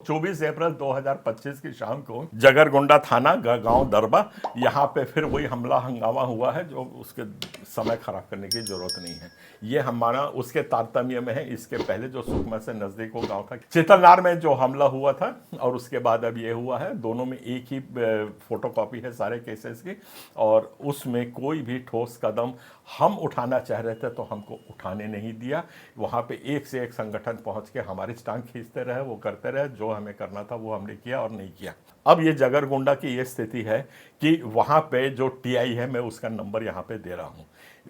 24 अप्रैल 2025 की शाम को जगरगोंडा थाना गांव दरबा यहाँ पे फिर वही हमला हंगामा हुआ है जो उसके समय खराब करने की जरूरत नहीं है। ये हमारा उसके तारतम्य में है। इसके पहले जो सुकमा से नजदीक वो गांव था चितलनार में जो हमला हुआ था और उसके बाद अब ये हुआ है, दोनों में एक ही फोटोकॉपी है सारे केसेस की। और उसमें कोई भी ठोस कदम हम उठाना चाह रहे थे तो हमको उठाने नहीं दिया। वहाँ पे एक से एक संगठन पहुँच के हमारी टांग खींचते रहे, वो करते रहे, जो हमें करना था वो हमने किया और नहीं किया। अब ये जगरगोंडा की ये स्थिति है कि वहाँ पे जो टीआई है, मैं उसका नंबर यहाँ पे दे रहा हूँ।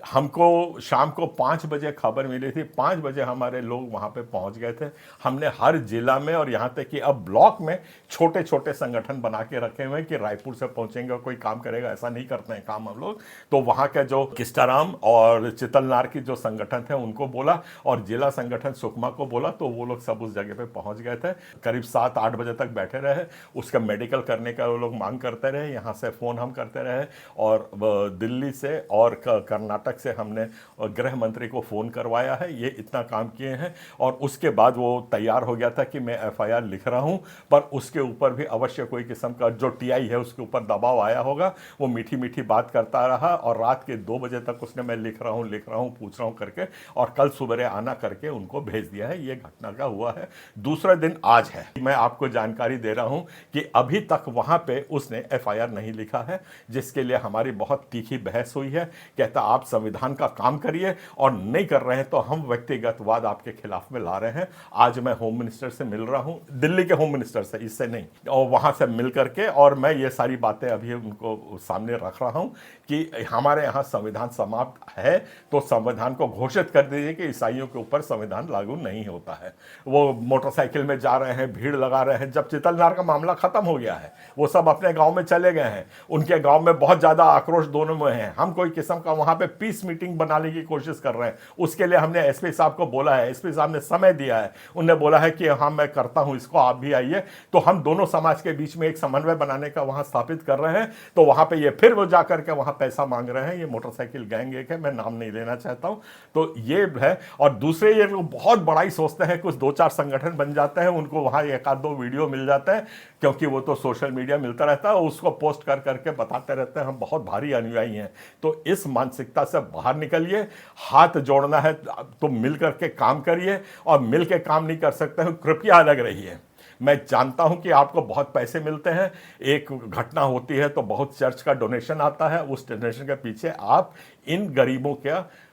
हमको शाम को 5 बजे खबर मिली थी, 5 बजे हमारे लोग वहाँ पे पहुँच गए थे। हमने हर जिला में और यहाँ तक कि अब ब्लॉक में छोटे छोटे संगठन बना के रखे हुए हैं कि रायपुर से पहुँचेंगे और कोई काम करेगा, ऐसा नहीं करते हैं काम हम लोग। तो वहाँ के जो किस्टाराम और चितलनार की जो संगठन थे उनको बोला और जिला संगठन सुकमा को बोला, तो वो लोग सब उस जगह पे पहुँच गए थे। करीब 7-8 बजे तक बैठे रहे, उसका मेडिकल करने का वो लोग मांग करते रहे। यहाँ से फ़ोन हम करते रहे और दिल्ली से और कर्नाटक से हमने गृह मंत्री को फ़ोन करवाया है। ये इतना काम किए हैं और उसके बाद वो तैयार हो गया था कि मैं एफआईआर लिख रहा हूं, पर उसके ऊपर भी अवश्य कोई किस्म का जो टीआई है उसके ऊपर दबाव आया होगा। वो मीठी मीठी बात करता रहा और रात के 2 बजे तक उसने मैं लिख रहा हूं पूछ रहा हूं करके और कल सुबह आना करके उनको भेज दिया है। ये घटना का हुआ है। दूसरा दिन आज है। मैं आपको जानकारी दे रहा हूं कि अभी तक वहां पे उसने एफआईआर नहीं लिखा है, जिसके लिए हमारी बहुत तीखी बहस हुई है। कहता आप संविधान का काम करिए और नहीं कर रहे हैं तो हम व्यक्तिगतवाद आपके खिलाफ में ला रहे हैं। आज मैं होम मिनिस्टर से मिल रहा हूं, दिल्ली के होम मिनिस्टर से, इससे नहीं, और वहां से मिल करके और मैं ये सारी बातें अभी उनको सामने रख रहा हूं कि हमारे यहाँ संविधान समाप्त है तो संविधान को घोषित कर दीजिए कि ईसाइयों के ऊपर संविधान लागू नहीं होता है। वो मोटरसाइकिल में जा रहे हैं, भीड़ लगा रहे हैं। जब चितलनार का मामला खत्म हो गया है, वो सब अपने गांव में चले गए हैं। उनके गांव में बहुत ज्यादा आक्रोश दोनों में है। हम कोई किस्म का वहां पे पीस मीटिंग बनाने की कोशिश कर रहे हैं। उसके लिए हमने एसपी साहब को बोला है, एसपी साहब ने समय दिया है। उन्होंने बोला है कि हाँ मैं करता हूं इसको, आप भी आइए। तो हम दोनों समाज के बीच में एक समन्वय बनाने का वहां स्थापित कर रहे हैं। तो वहां पे ये फिर वो जाकर के वहां पैसा मांग रहे हैं। ये मोटरसाइकिल गैंग एक है, मैं नाम नहीं लेना चाहता हूं। तो ये है। और दूसरे ये लोग बहुत बड़ा ही सोचते हैं, कुछ 2-4 संगठन बन जाते हैं, उनको वहां 1-2 वीडियो मिल जाते हैं क्योंकि वो तो सोशल मीडिया मिलता रहता है, उसको पोस्ट कर करके बताते रहते हैं हम बहुत भारी अनुयायी हैं। तो इस मानसिकता से बाहर निकलिए। हाथ जोड़ना है तो मिल करके काम करिए और मिल के काम नहीं कर सकते हैं कृपया अलग रहिए। मैं जानता हूं कि आपको बहुत पैसे मिलते हैं, एक घटना होती है तो बहुत चर्च का डोनेशन आता है, उस डोनेशन के पीछे आप इन गरीबों के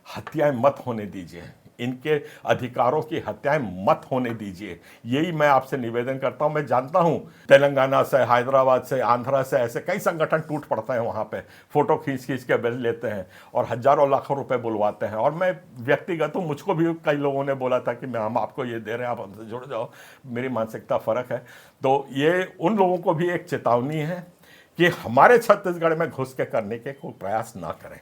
हत्याएं मत होने दीजिए, इनके अधिकारों की हत्याएं मत होने दीजिए। यही मैं आपसे निवेदन करता हूं। मैं जानता हूं तेलंगाना से, हैदराबाद से, आंध्रा से ऐसे कई संगठन टूट पड़ते हैं, वहां पे फोटो खींच खींच के बिल लेते हैं और हजारों लाखों रुपए बुलवाते हैं। और मैं व्यक्तिगत हूं, मुझको भी कई लोगों ने बोला था कि मैं हम आपको ये दे रहे हैं, आप हमसे जुड़ जाओ। मेरी मानसिकता फर्क है। तो ये उन लोगों को भी एक चेतावनी है कि हमारे छत्तीसगढ़ में घुस के करने के कोई प्रयास ना करें।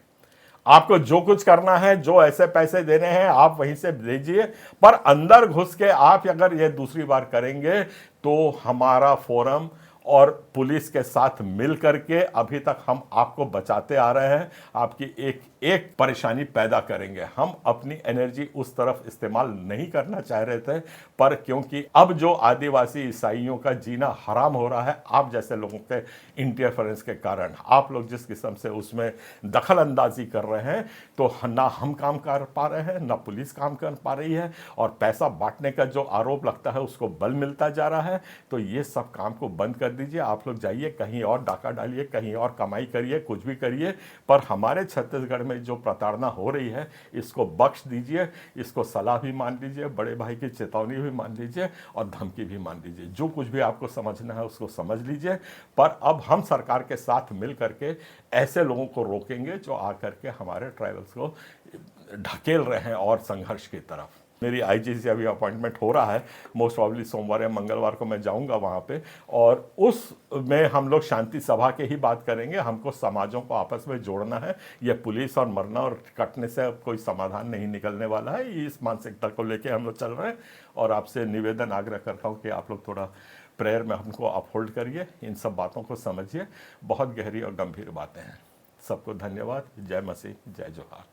आपको जो कुछ करना है, जो ऐसे पैसे देने हैं आप वहीं से दीजिए, पर अंदर घुस के आप अगर ये दूसरी बार करेंगे तो हमारा फोरम और पुलिस के साथ मिल करके अभी तक हम आपको बचाते आ रहे हैं, आपकी एक एक परेशानी पैदा करेंगे। हम अपनी एनर्जी उस तरफ इस्तेमाल नहीं करना चाह रहे थे, पर क्योंकि अब जो आदिवासी ईसाइयों का जीना हराम हो रहा है आप जैसे लोगों के इंटरफेरेंस के कारण, आप लोग जिस किस्म से उसमें दखल अंदाजी कर रहे हैं, तो ना हम काम कर पा रहे हैं, ना पुलिस काम कर पा रही है, और पैसा बांटने का जो आरोप लगता है उसको बल मिलता जा रहा है। तो ये सब काम को बंद कर दीजिए। आप लोग जाइए कहीं और डाका डालिए, कहीं और कमाई करिए, कुछ भी करिए, पर हमारे छत्तीसगढ़ में जो प्रताड़ना हो रही है इसको बख्श दीजिए। इसको सलाह भी मान लीजिए, बड़े भाई की चेतावनी भी मान लीजिए और धमकी भी मान लीजिए। जो कुछ भी आपको समझना है उसको समझ लीजिए, पर अब हम सरकार के साथ मिल करके ऐसे लोगों को रोकेंगे जो आकर के हमारे ट्राइबल्स को ढकेल रहे हैं और संघर्ष की तरफ। मेरी आईजी से अभी अपॉइंटमेंट हो रहा है, मोस्ट प्रॉब्ली सोमवार या मंगलवार को मैं जाऊंगा वहां पे, और उसमें हम लोग शांति सभा के ही बात करेंगे। हमको समाजों को आपस में जोड़ना है। ये पुलिस और मरना और कटने से अब कोई समाधान नहीं निकलने वाला है। इस मानसिकता को लेके हम लोग चल रहे हैं और आपसे निवेदन आग्रह करता हूँ कि आप लोग थोड़ा प्रेयर में हमको अपहोल्ड करिए, इन सब बातों को समझिए। बहुत गहरी और गंभीर बातें हैं। सबको धन्यवाद। जय मसीह, जय जोहार।